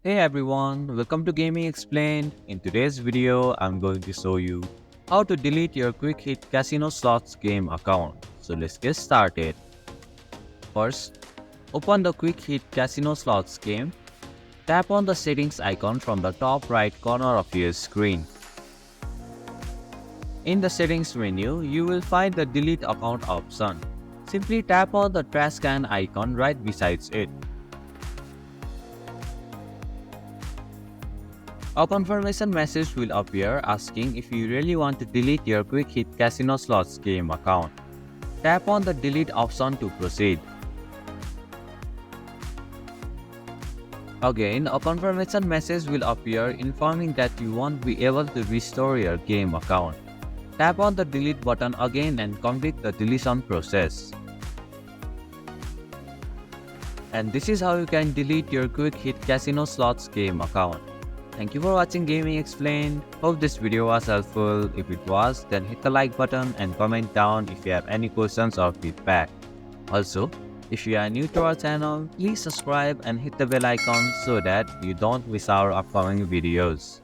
Hey everyone, welcome to Gaming Explained. In today's video, I'm going to show you how to delete your quick hit casino slots game account. So let's get started. First, open the quick hit casino slots game. Tap on the settings icon from the top right corner of your screen. In the settings menu, you will find the delete account option. Simply tap on the trash can icon right beside it. A confirmation message will appear asking if you really want to delete your quick hit casino slots game account. Tap on the delete option to proceed. Again, a confirmation message will appear informing that you won't be able to restore your game account. Tap on the delete button again and complete the deletion process. And this is how you can delete your quick hit casino slots game account. Thank you for watching Gaming Explained. Hope this video was helpful. If it was, then hit the like button and comment down if you have any questions or feedback. Also, if you are new to our channel, please subscribe and hit the bell icon so that you don't miss our upcoming videos.